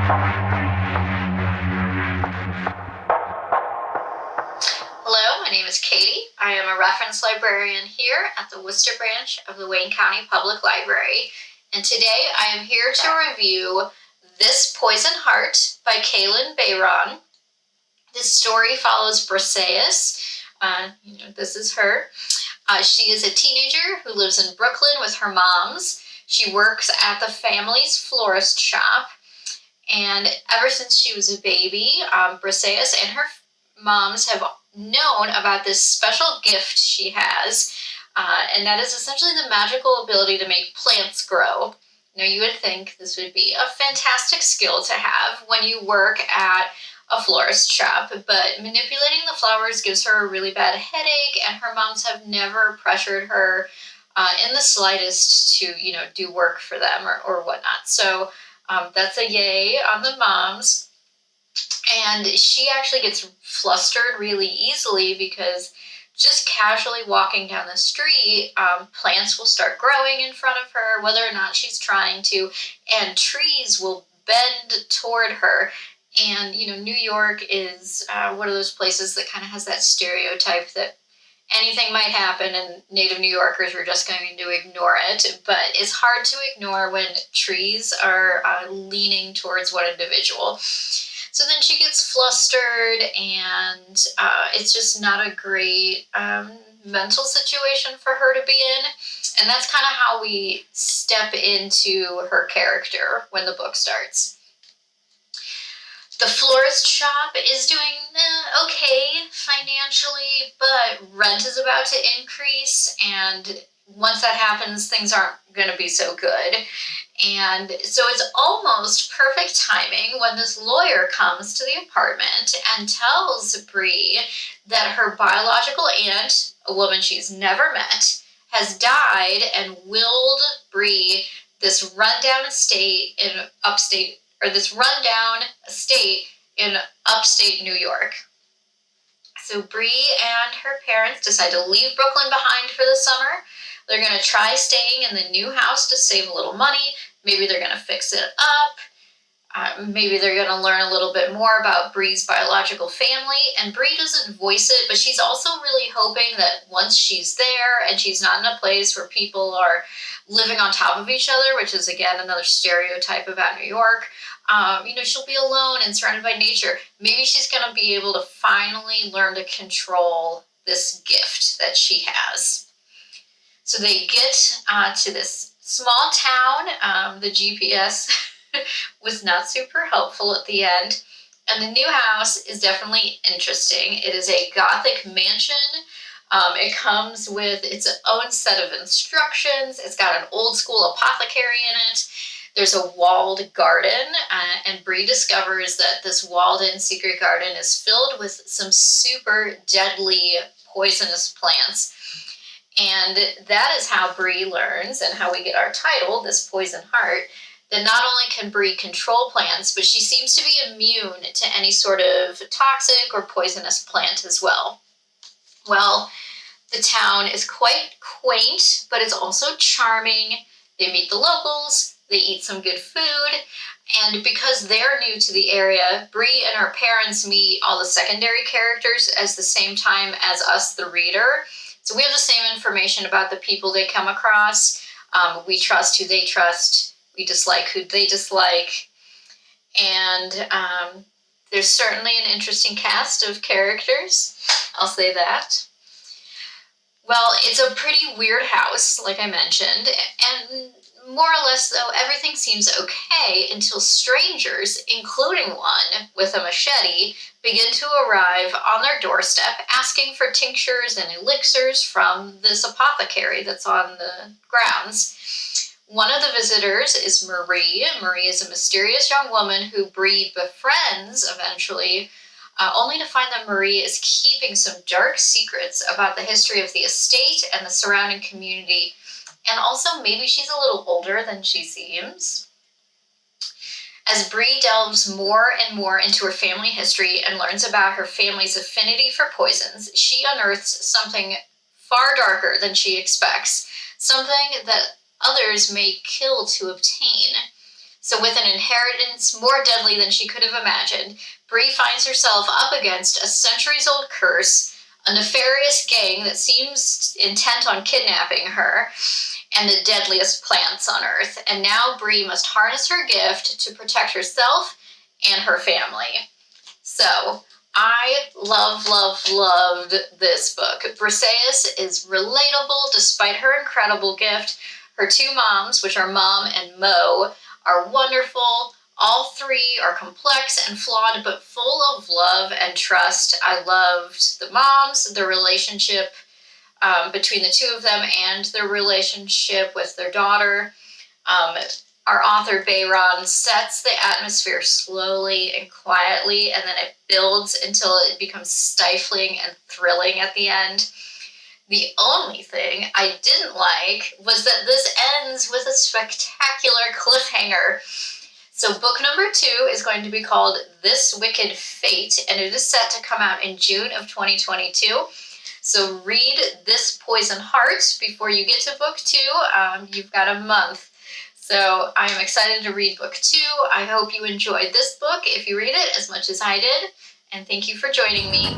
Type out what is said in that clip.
Hello, my name is Katie. I am a reference librarian here at the Worcester branch of the Wayne County Public Library, and today I am here to review This Poison Heart by Kalynn Baryron. This story follows Briseis. This is her. She is a teenager who lives in Brooklyn with her moms. She works at the family's florist shop, and ever since she was a baby, Briseis and her moms have known about this special gift she has, and that is essentially the magical ability to make plants grow. Now, you would think this would be a fantastic skill to have when you work at a florist shop, but manipulating the flowers gives her a really bad headache, and her moms have never pressured her in the slightest to, do work for them or whatnot. So that's a yay on the moms. And she actually gets flustered really easily because just casually walking down the street, plants will start growing in front of her, whether or not she's trying to, and trees will bend toward her. And, New York is one of those places that kind of has that stereotype that anything might happen and native New Yorkers are just going to ignore it. But it's hard to ignore when trees are leaning towards one individual. So then she gets flustered, and it's just not a great mental situation for her to be in. And that's kind of how we step into her character when the book starts. The florist shop is doing okay financially, but rent is about to increase, and once that happens, things aren't going to be so good. And so it's almost perfect timing when this lawyer comes to the apartment and tells Bree that her biological aunt, a woman she's never met, has died and willed Bree this rundown estate in upstate New York. So Bree and her parents decide to leave Brooklyn behind for the summer. They're going to try staying in the new house to save a little money. Maybe they're going to fix it up. Maybe they're going to learn a little bit more about Bree's biological family. And Bree doesn't voice it, but she's also really hoping that once she's there and she's not in a place where people are living on top of each other, which is, again, another stereotype about New York, she'll be alone and surrounded by nature. Maybe she's going to be able to finally learn to control this gift that she has. So they get to this small town. The GPS was not super helpful at the end. And the new house is definitely interesting. It is a Gothic mansion. It comes with its own set of instructions. It's got an old school apothecary in it. There's a walled garden, and Bree discovers that this walled-in secret garden is filled with some super deadly poisonous plants. And that is how Bree learns, and how we get our title, This Poison Heart, that not only can Bree control plants, but she seems to be immune to any sort of toxic or poisonous plant as well. Well, the town is quite quaint, but it's also charming. They meet the locals, they eat some good food, and because they're new to the area, Bree and her parents meet all the secondary characters at the same time as us, the reader. So we have the same information about the people they come across. We trust who they trust. We dislike who they dislike. And there's certainly an interesting cast of characters. I'll say that. Well, it's a pretty weird house, like I mentioned. And more or less, though, everything seems okay until strangers, including one with a machete, begin to arrive on their doorstep asking for tinctures and elixirs from this apothecary that's on the grounds. One of the visitors is Marie. Marie is a mysterious young woman who Bree befriends eventually, only to find that Marie is keeping some dark secrets about the history of the estate and the surrounding community. And also, maybe she's a little older than she seems. As Bree delves more and more into her family history and learns about her family's affinity for poisons, she unearths something far darker than she expects, something that others may kill to obtain. So with an inheritance more deadly than she could have imagined, Bree finds herself up against a centuries-old curse, a nefarious gang that seems intent on kidnapping her, and the deadliest plants on Earth. And now Bree must harness her gift to protect herself and her family. So, I loved this book. Briseis is relatable despite her incredible gift. Her two moms, which are Mom and Mo, are wonderful. All three are complex and flawed, but full of love and trust. I loved the moms, the relationship between the two of them, and their relationship with their daughter. Our author Baryron sets the atmosphere slowly and quietly, and then it builds until it becomes stifling and thrilling at the end. The only thing I didn't like was that this ends with a spectacular cliffhanger. So book number 2 is going to be called This Wicked Fate, and it is set to come out in June of 2022. So read This Poison Heart before you get to book 2. You've got a month. So I'm excited to read book 2. I hope you enjoyed this book if you read it as much as I did. And thank you for joining me.